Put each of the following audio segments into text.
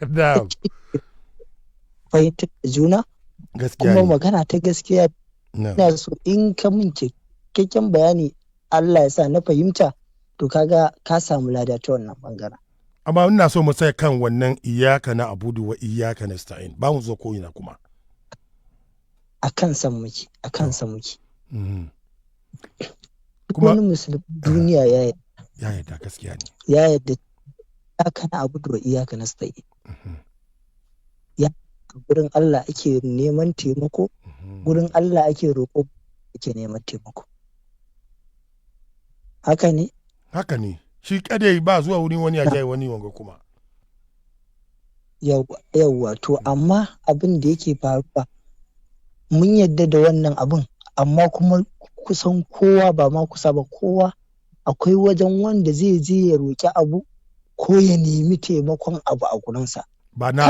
Na'am. Fahimtar da juna Gaskiya kuma ne. magana ta gaskiya. Na'am. Ina so in ka min cikakken bayani Allah ya sa na fahimta to kaga ka samu lada ta wannan bangaren. Amma ina so mu sai kan wannan iyaka na abudu wa iyaka nasta'in. Ba mu zo ko ina kuma. Akan san muke. Mhm. Kuma wani musulmi duniya ya yarda gaskiya ne. ya yarda iyaka na abudu wa iyaka nasta'in. Ya gurin Allah ake neman taimako, gurin Allah ake roƙo, ake neman taimako. Haka ne? Haka ne. Shi kadai ba zuwa wurin wani ajayi wani wanga kuma. Yawwa to amma abin da yake faruwa mun yadda da wannan abin amma kuma kusan kowa ba ma kusa ba kowa akwai wajen wanda zai je ya roƙi abu ko ya nemi taimakon abu a gurinsa. Ba na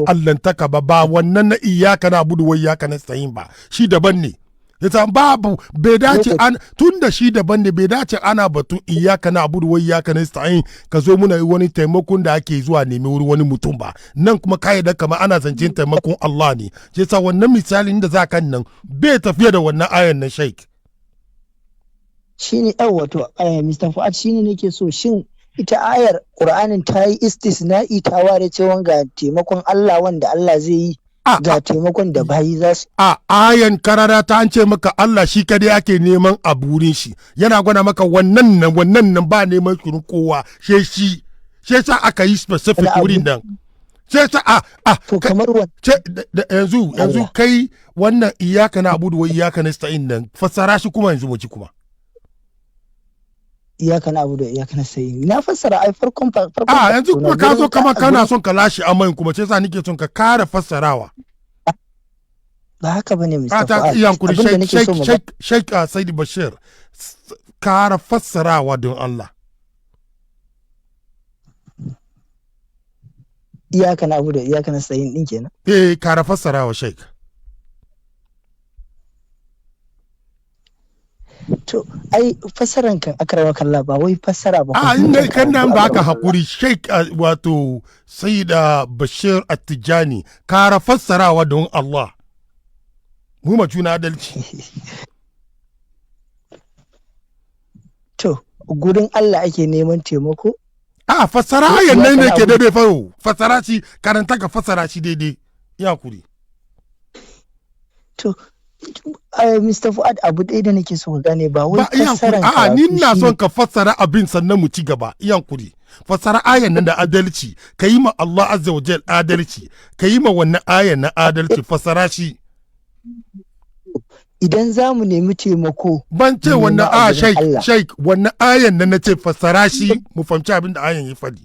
allantaka ba wannan na iyaka na abudu wa iyaka nasta'in ba. Shi daban ne. Yasa babu bai dace tun da shi daban ne bai dace ana batun iyaka na abudu wai iyaka na ista'in ka zo muna wani taimakon da ake zuwa nemi wuri wani mutum ba nan kuma kayyada kamar ana zancen taimakon Allah ne yasa wannan misalin da za kan nan bai tafiya da wannan ayan nan sheik shine wato Mr. Fuad shine nake so shin ita ayar Qur'anin ta yi istisna'i ta ware cewa ga taimakon Allah wanda Allah zai yi ga taimakon da bayi za su ayan karara ta an ce maka Allah shi kadai ake neman a burin shi yana gwada maka wannan nan ba neman shirin kowa shi sa aka yi specific wurin nan sai sa to kamar yanzu kai wannan iyaka na abudu wa iyaka na sta'in nan fassara shi kuma yanzu wace kuma iyaka na abudu iyaka na sta'in na fassara ai farkon yanzu kuma ka zo kama kana son ka lashe amayin kuma sai sa nake son ka kara fassarawa ba haka bane Mr. Fuad yankuri Sheikh Saidi Bashir kara fassarawa don Allah iyaka na abu da iyaka na sayin din kenan kara fassarawa Sheikh to ai fassaran kan akrama kallah ba wai fassara ba inda kan nan ba ka hakuri Sheikh wato Saida Bashir At-Tijani kara fassarawa don Allah mu ma juna adalci to gurin Allah ake neman taimako fassara ayan nan ne ke daidai fayo fassara shi karanta ka fassara shi daidai ya kuri to Mr. Fuad abu ɗaya da nake so ka gane ba wai fassaran ka ni ina son ka fassara abin sannan mu ci gaba iyan kuri fassara ayan nan da adalci ka yi ma Allah azza wa jal adalci ka yi ma wannan ayan na adalci fassara shi idan za mu nemi taimako ban ce wannan sheik wannan ayan nan na ce fassara shi mu fahimci abin da ayan ya faɗi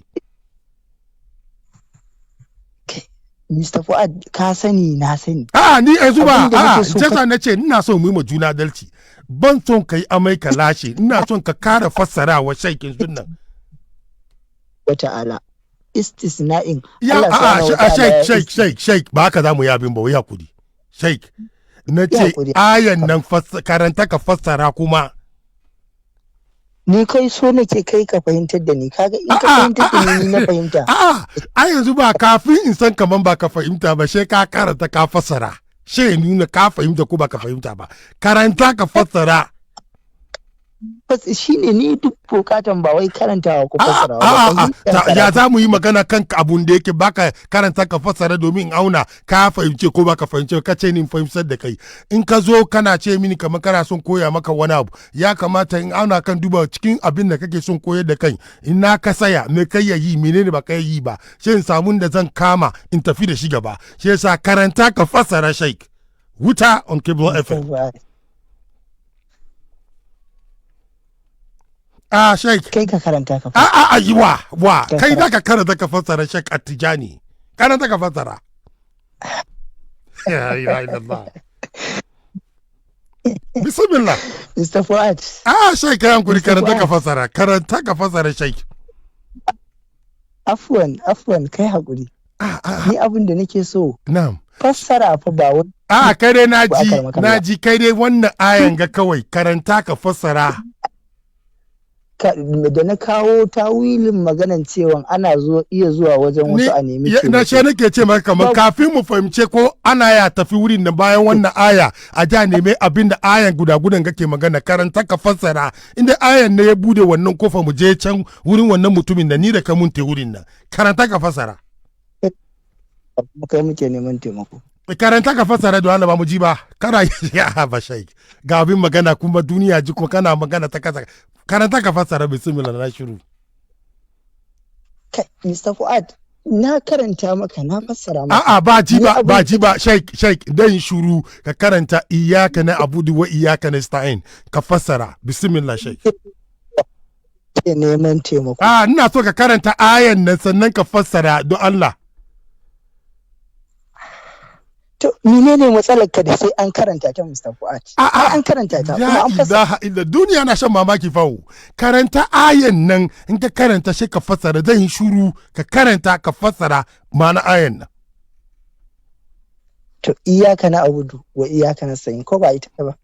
Mr. Fuad ka sani na sani ni yanzu ba jasa na ce ina so mu yi ma juna adalci ban son ka yi amai ka lashe ina son ka kara fassara wa shaikin sunan wata'ala istisna'in sheik ba haka za mu yi abin ba wai hakuri sheik na ce ayan nan karanta ka fassara kuma ni kai so nake kai ka fahimtar da ni kaga in ka fahimtar da ni na fahimta a yanzu ba kafin in san kaman ba ka fahimta ba sai ka karanta ka fassara sai nuna ka fahimta ko ba ka fahimta ba karanta ka fassara shine ni duk bukatan ba wai karantawa ko fassarawa ya za mu yi magana kan abun da yake baka karanta ka fassara domin auna ka fahimce ko baka fahimce ka ce ni fahimtar da kai in ka zo kana ce mini kamar kana son koya maka wani abu ya kamata in auna kan duba cikin abin da kake son koyar da kai in na ka saya me kai ya yi menene ba kai yi ba sai in samu da zan kama in tafi da shi gaba sai yasa karanta ka fassara Sheikh wuta on Qibla FM Sheikh kai ka karanta ka fassara wa kai da ka karanta ka fassara Sheikh At-Tijani karanta ka fassara ya ilaha illallah bismillah Mr. Fuad Sheikh kai hankuri karanta ka fassara Sheikh afwan kai hakuri ni abin da nake so na'am fassara fa ba wani kai dai naji kai dai wannan ayan ga kawai karanta ka fassara da na kawo tawilin maganan cewa ana iya zuwa wajen wasu a nemi taimako. Na ce nake ce maka kamar kafin mu fahimce ko ana ya tafi wurin da bayan wannan aya a ja neme abin da ayan guda-gudan kake magana karanta ka fassara inda ayan ne ya bude wannan kofa mu je can wurin wannan mutumin da ni da ka munte wurin nan karanta ka fassara. Kai muke neman taimako. Karanta ka fassara da Allah ba mu ji ba kana ya ba shai ga abin magana kuma duniya ji kuma kana magana ta kasa karanta ka fassara bismillah na shiru. Kai Mr. Fuad na karanta maka na fassara maka. A'a ba ji ba sheik dan shuru ka karanta iyyaka na abudu wa iyyaka nasta'in ka fassara bismillah sheik. Neman taimako. Ina so ka karanta ayan nan sannan ka fassara don Allah. To menene matsalar ka da sai an karanta ta Mr. Fuad? An karanta ta kuma an fassara. Ya duniya na shan mamaki fawo. Karanta ayan nan in ka karanta shi ka fassara zan yi shuru ka karanta ka fassara ma'ana ayan nan. To iyyaka na abudu wa iyyaka nasta'in ko ba ita ba?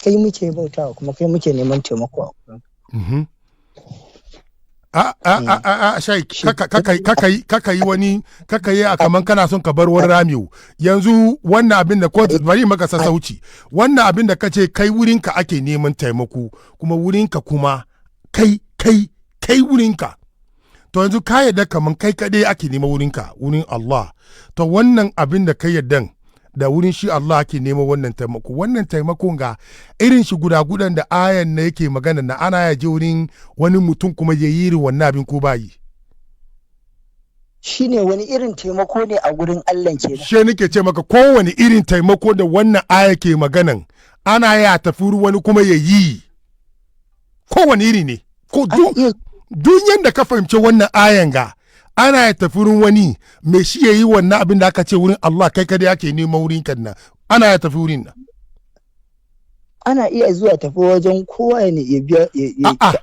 Kai muke bautawa kuma kai muke neman taimako a kurin. Shaik kaka yi wani kaka yi a kaman kana son ka bar wani ramiyo yanzu wannan abin da ko bari maka sassauci wannan abin da kace kai wurinka ake neman taimako kuma wurinka kuma kai wurinka to yanzu ka yadda kaman kai kadai ake neman wurinka wurin Allah to wannan abin da kai yaddan da wurin shi Allah ake neman wannan taimakon ga irin shi guda-gudan da ayan na yake magana na ana yaje wurin wani mutum kuma ya yi wannan abin ko bayi shine wani irin taimako ne a gurin Allah kenan she nake ce maka kowane irin taimako da wannan aya ke maganan ana ya tafi wani kuma ya yi kowane iri ne ko duk yanda ka fahimci wannan ayan ga ana ya tafi wurin wani mai shi ya yi wannan abin da aka ce wurin Allah kai kada yake neman wurin kan nan ana ya tafi wurin nan ana iya zuwa tafi wajen kowa ne ya biya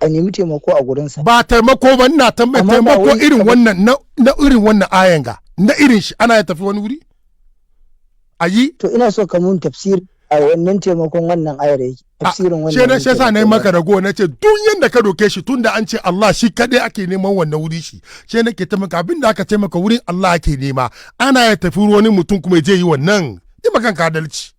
a nemi taimako a gurinsa ba taimako ba ina taimako irin wannan na irin wannan ayan ga na irin shi ana ya tafi wani wuri ayi to ina so ka mun tafsir a wannan taimakon wannan ayar yake tafsirin wannan shi yasa nayi maka rago na ce duk yanda ka doke shi tunda an ce Allah shi kadai ake neman wannan wuri shi nake ta maka abinda aka ce maka wurin Allah ake nema ana ya tafi wani mutum kuma je yi wannan yi maka kadalci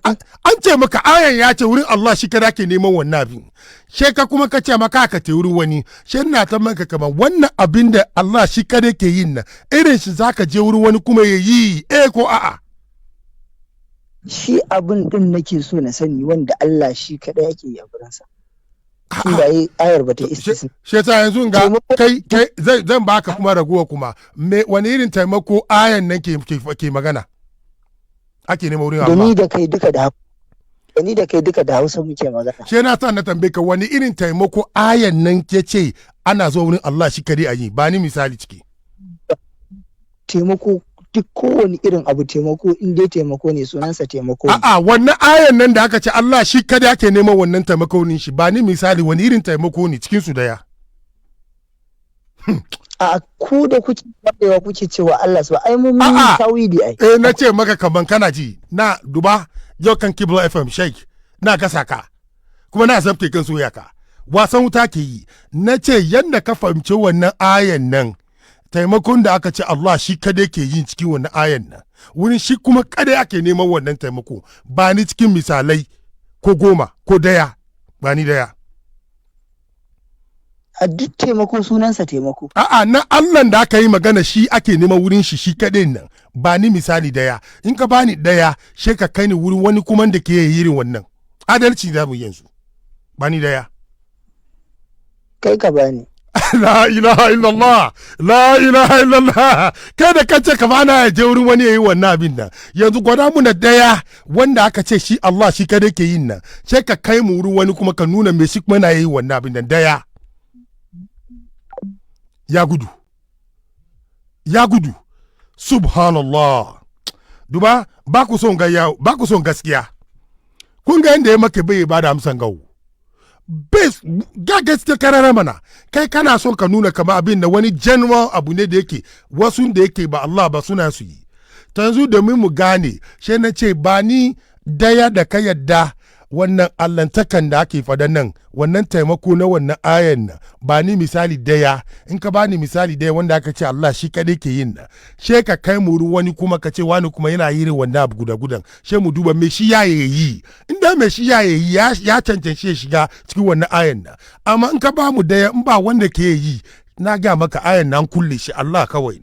an ce maka ayan ya ce wurin Allah shi kadai ake neman wannan abin she ka kuma ka ce maka ka te wurin wani she ina ta maka kamar wannan abin da Allah shi kadai ke yin nan irin shi zaka je wurin wani kuma ya yi ko a'a shi abin din nake so na sani wanda Allah shi kadai yake yi a gurinsa. Shi da ayar bata istisna. She ta yanzu ga kai zan baka kuma raguwa kuma wani irin taimako ayan nan ke magana. Ake nema wurin Allah. Dani da kai duka da Hausa muke magana. She na sa na tambaye ka wani irin taimako ayan nan ke ce ana zuwa wurin Allah shi kadai a yi ba ni misali ciki. Taimako duk kowane irin abu taimako in dai taimako ne sunansa taimako. A'a wannan ayan nan da aka ce Allah shi kada ake neman wannan taimako ne shi ba ni misali wani irin taimako ne cikin su daya. A ku da kuke fadewa kuke cewa Allah su ai mun tawhidi ai. Na ce maka kaman kana ji na duba yau kan Qibla FM Sheikh na gasa ka kuma na zabte kan soya ka wasan wuta ke yi na ce yanda ka fahimci wannan ayan nan taimakon da aka ce Allah shi kada ke yin cikin wannan ayan nan wurin shi kuma kada ake neman wannan taimako ba ni cikin misalai ko 10 ko daya ba ni daya a duk taimako sunansa taimako a'a na Allah da aka yi magana shi ake neman wurin shi kadai nan ba ni misali daya in ka bani daya she ka kai ni wurin wani kuma da ke yin wannan adalci da mu yanzu ba ni daya kai ka bani La ilaha illallah la ilaha illallah kai da kace ka bana ya je wurin wani yayi wannan abin nan yanzu gwada mu na daya wanda aka ce shi Allah shi kada ke yin nan sai ka kai mu wurin wani kuma ka nuna me shi kuma na yayi wannan abin nan daya ya gudu subhanallah duba ba ku son gaskiya kun ga yanda ya maka bai ba da amsan gawo ga gaske karara mana kai kana son ka nuna kama abin da wani general abu ne da yake wasu da yake ba Allah ba suna su yi ta yanzu domin mu gane shi na ce ba ni daya da ka yadda wannan allantakan da ake fadan nan wannan taimako na wannan ayan nan ba ni misali daya in ka bani misali daya wanda aka ce Allah shi kadai ke yin nan she ka kai mu wani kuma ka ce wani kuma yana yi wannan abu guda she mu duba me shi ya yi inda me shi ya yi ya cancanci ya shiga cikin wannan ayan nan amma in ka ba mu daya in ba wanda ke yi na ga maka ayan nan kulle shi Allah kawai